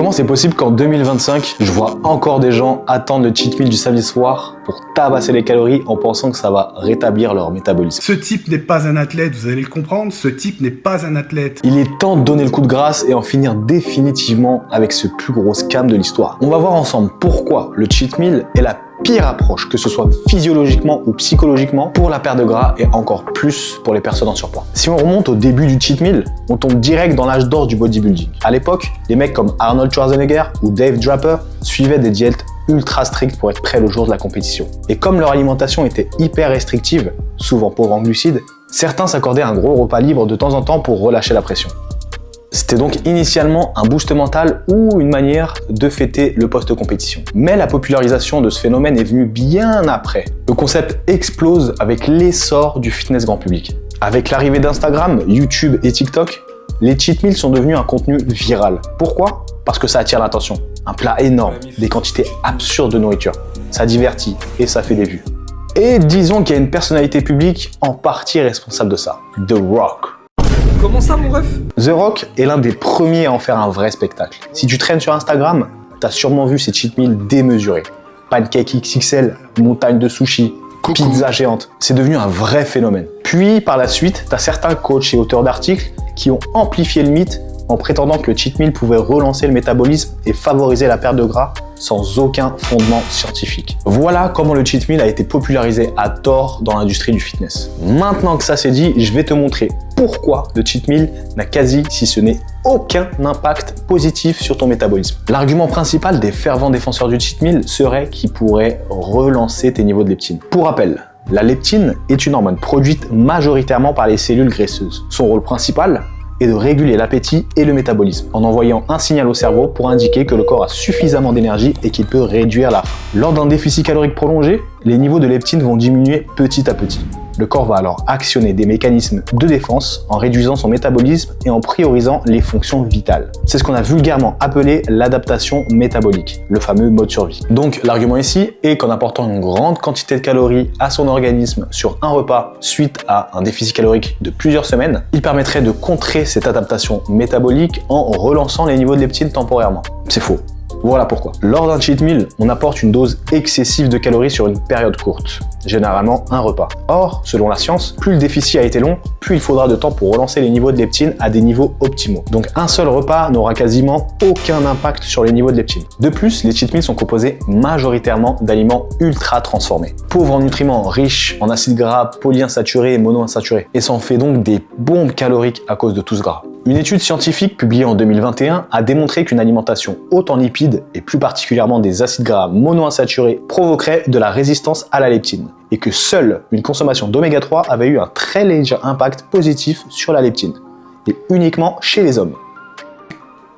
Comment c'est possible qu'en 2025, je vois encore des gens attendre le cheat meal du samedi soir pour tabasser les calories en pensant que ça va rétablir leur métabolisme? Ce type n'est pas un athlète, vous allez le comprendre, ce type n'est pas un athlète. Il est temps de donner le coup de grâce et en finir définitivement avec ce plus gros scam de l'histoire. On va voir ensemble pourquoi le cheat meal est la pire approche, que ce soit physiologiquement ou psychologiquement, pour la perte de gras et encore plus pour les personnes en surpoids. Si on remonte au début du cheat meal, on tombe direct dans l'âge d'or du bodybuilding. À l'époque, les mecs comme Arnold Schwarzenegger ou Dave Draper suivaient des diètes ultra strictes pour être prêts le jour de la compétition. Et comme leur alimentation était hyper restrictive, souvent pauvre en glucides, certains s'accordaient un gros repas libre de temps en temps pour relâcher la pression. C'était donc initialement un boost mental ou une manière de fêter le post-compétition. Mais la popularisation de ce phénomène est venue bien après. Le concept explose avec l'essor du fitness grand public. Avec l'arrivée d'Instagram, YouTube et TikTok, les cheat meals sont devenus un contenu viral. Pourquoi? Parce que ça attire l'attention. Un plat énorme, des quantités absurdes de nourriture. Ça divertit et ça fait des vues. Et disons qu'il y a une personnalité publique en partie responsable de ça. The Rock. Comment ça, mon ref? The Rock est l'un des premiers à en faire un vrai spectacle. Si tu traînes sur Instagram, t'as sûrement vu ces cheat meals démesurés. Pancake XXL, montagne de sushi, pizza géante. C'est devenu un vrai phénomène. Puis, par la suite, t'as certains coachs et auteurs d'articles qui ont amplifié le mythe en prétendant que le cheat meal pouvait relancer le métabolisme et favoriser la perte de gras sans aucun fondement scientifique. Voilà comment le cheat meal a été popularisé à tort dans l'industrie du fitness. Maintenant que ça c'est dit, je vais te montrer pourquoi le cheat meal n'a quasi, si ce n'est aucun impact positif sur ton métabolisme. L'argument principal des fervents défenseurs du cheat meal serait qu'il pourrait relancer tes niveaux de leptine. Pour rappel, la leptine est une hormone produite majoritairement par les cellules graisseuses. Son rôle principal est de réguler l'appétit et le métabolisme, en envoyant un signal au cerveau pour indiquer que le corps a suffisamment d'énergie et qu'il peut réduire la faim. Lors d'un déficit calorique prolongé, les niveaux de leptine vont diminuer petit à petit. Le corps va alors actionner des mécanismes de défense en réduisant son métabolisme et en priorisant les fonctions vitales. C'est ce qu'on a vulgairement appelé l'adaptation métabolique, le fameux mode survie. Donc l'argument ici est qu'en apportant une grande quantité de calories à son organisme sur un repas suite à un déficit calorique de plusieurs semaines, il permettrait de contrer cette adaptation métabolique en relançant les niveaux de leptine temporairement. C'est faux. Voilà pourquoi. Lors d'un cheat meal, on apporte une dose excessive de calories sur une période courte, généralement un repas. Or, selon la science, plus le déficit a été long, plus il faudra de temps pour relancer les niveaux de leptine à des niveaux optimaux. Donc un seul repas n'aura quasiment aucun impact sur les niveaux de leptine. De plus, les cheat meals sont composés majoritairement d'aliments ultra transformés, pauvres en nutriments, riches en acides gras polyinsaturés et monoinsaturés, et ça en fait donc des bombes caloriques à cause de tout ce gras. Une étude scientifique publiée en 2021 a démontré qu'une alimentation haute en lipides, et plus particulièrement des acides gras monoinsaturés, provoquerait de la résistance à la leptine, et que seule une consommation d'oméga 3 avait eu un très léger impact positif sur la leptine, et uniquement chez les hommes.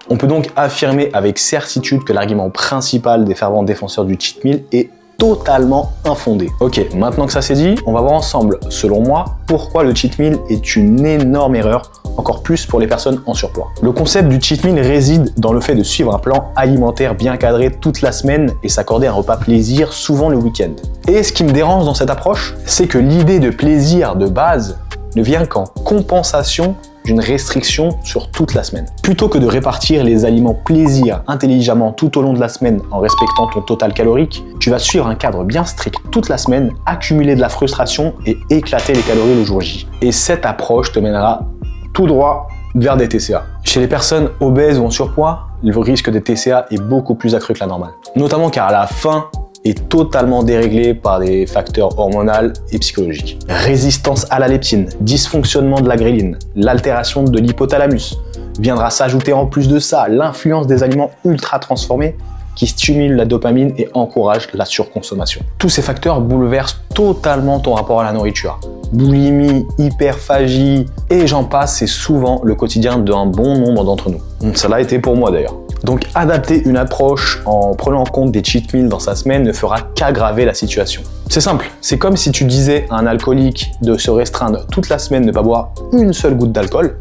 On peut donc affirmer avec certitude que l'argument principal des fervents défenseurs du cheat meal est totalement infondé. Ok, maintenant que ça c'est dit, on va voir ensemble, selon moi, pourquoi le cheat meal est une énorme erreur, encore plus pour les personnes en surpoids. Le concept du cheat meal réside dans le fait de suivre un plan alimentaire bien cadré toute la semaine et s'accorder un repas plaisir souvent le week-end. Et ce qui me dérange dans cette approche, c'est que l'idée de plaisir de base ne vient qu'en compensation d'une restriction sur toute la semaine. Plutôt que de répartir les aliments plaisir intelligemment tout au long de la semaine en respectant ton total calorique, tu vas suivre un cadre bien strict toute la semaine, accumuler de la frustration et éclater les calories le jour J. Et cette approche te mènera tout droit vers des TCA. Chez les personnes obèses ou en surpoids, le risque des TCA est beaucoup plus accru que la normale. Notamment car la faim est totalement déréglée par des facteurs hormonaux et psychologiques. Résistance à la leptine, dysfonctionnement de la gréline, l'altération de l'hypothalamus. Viendra s'ajouter en plus de ça l'influence des aliments ultra transformés qui stimulent la dopamine et encouragent la surconsommation. Tous ces facteurs bouleversent totalement ton rapport à la nourriture. Boulimie, hyperphagie et j'en passe, c'est souvent le quotidien d'un bon nombre d'entre nous. Ça l'a été pour moi d'ailleurs. Donc adapter une approche en prenant en compte des cheat meals dans sa semaine ne fera qu'aggraver la situation. C'est simple, c'est comme si tu disais à un alcoolique de se restreindre toute la semaine, ne pas boire une seule goutte d'alcool,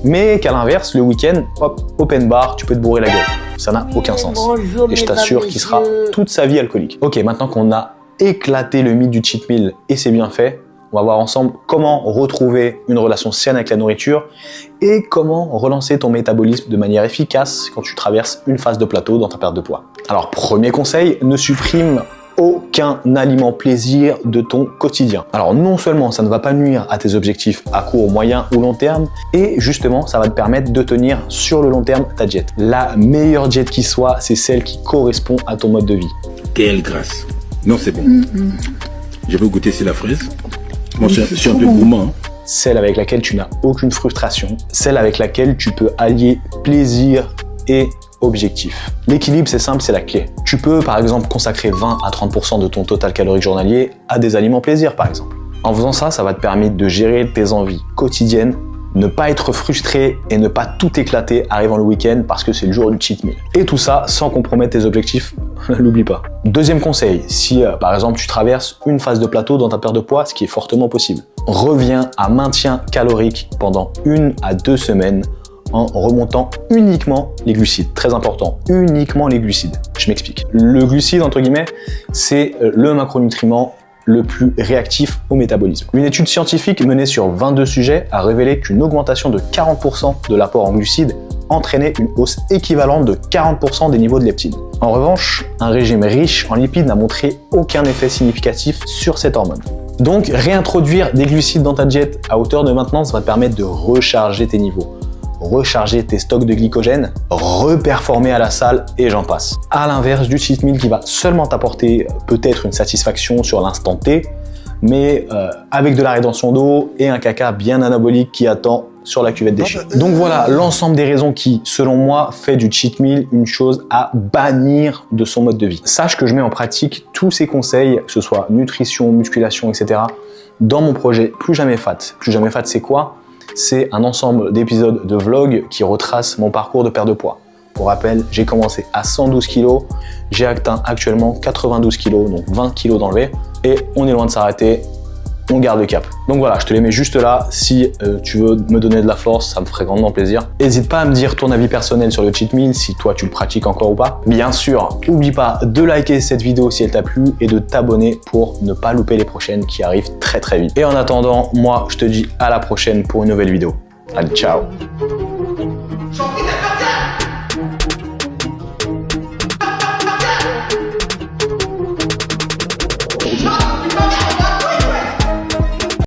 mais qu'à l'inverse, le week-end, hop, open bar, tu peux te bourrer la gueule. Ça n'a aucun sens. Et je t'assure qu'il sera toute sa vie alcoolique. Ok, maintenant qu'on a éclaté le mythe du cheat meal et ses bienfaits, On va voir ensemble comment retrouver une relation saine avec la nourriture et comment relancer ton métabolisme de manière efficace quand tu traverses une phase de plateau dans ta perte de poids. Alors, premier conseil, ne supprime aucun aliment plaisir de ton quotidien. Alors non seulement ça ne va pas nuire à tes objectifs à court, moyen ou long terme, et justement ça va te permettre de tenir sur le long terme ta diète. La meilleure diète qui soit, c'est celle qui correspond à ton mode de vie. Quelle grâce. Non, c'est bon. Je veux goûter c'est la fraise. Moi, je suis un peu gourmand. Celle avec laquelle tu n'as aucune frustration, celle avec laquelle tu peux allier plaisir et objectif. L'équilibre, c'est simple, c'est la clé. Tu peux, par exemple, consacrer 20 à 30% de ton total calorique journalier à des aliments plaisir, par exemple. En faisant ça, ça va te permettre de gérer tes envies quotidiennes, ne pas être frustré et ne pas tout éclater arrivant le week-end parce que c'est le jour du cheat meal. Et tout ça sans compromettre tes objectifs, l'oublie pas. Deuxième conseil, si par exemple tu traverses une phase de plateau dans ta perte de poids, ce qui est fortement possible, reviens à maintien calorique pendant 1 à 2 semaines en remontant uniquement les glucides. Très important, uniquement les glucides. Je m'explique. Le glucide, entre guillemets, c'est le macronutriment le plus réactif au métabolisme. Une étude scientifique menée sur 22 sujets a révélé qu'une augmentation de 40% de l'apport en glucides entraînait une hausse équivalente de 40% des niveaux de leptine. En revanche, un régime riche en lipides n'a montré aucun effet significatif sur cette hormone. Donc, réintroduire des glucides dans ta diète à hauteur de maintenance va te permettre de recharger tes niveaux, recharger tes stocks de glycogène, reperformer à la salle et j'en passe. À l'inverse du cheat meal qui va seulement t'apporter peut-être une satisfaction sur l'instant T, mais avec de la rétention d'eau et un caca bien anabolique qui attend sur la cuvette déchirée. Donc voilà l'ensemble des raisons qui, selon moi, fait du cheat meal une chose à bannir de son mode de vie. Sache que je mets en pratique tous ces conseils, que ce soit nutrition, musculation, etc., dans mon projet Plus Jamais Fat. Plus Jamais Fat, c'est quoi ? C'est un ensemble d'épisodes de vlog qui retrace mon parcours de perte de poids. Pour rappel, j'ai commencé à 112 kg, j'ai atteint actuellement 92 kg, donc 20 kg d'enlevé, et on est loin de s'arrêter, on garde le cap. Donc voilà, je te les mets juste là, si tu veux me donner de la force, ça me ferait grandement plaisir. N'hésite pas à me dire ton avis personnel sur le cheat meal, si toi tu le pratiques encore ou pas. Bien sûr, n'oublie pas de liker cette vidéo si elle t'a plu et de t'abonner pour ne pas louper les prochaines qui arrivent très très vite. Et en attendant, moi je te dis à la prochaine pour une nouvelle vidéo. Allez, ciao!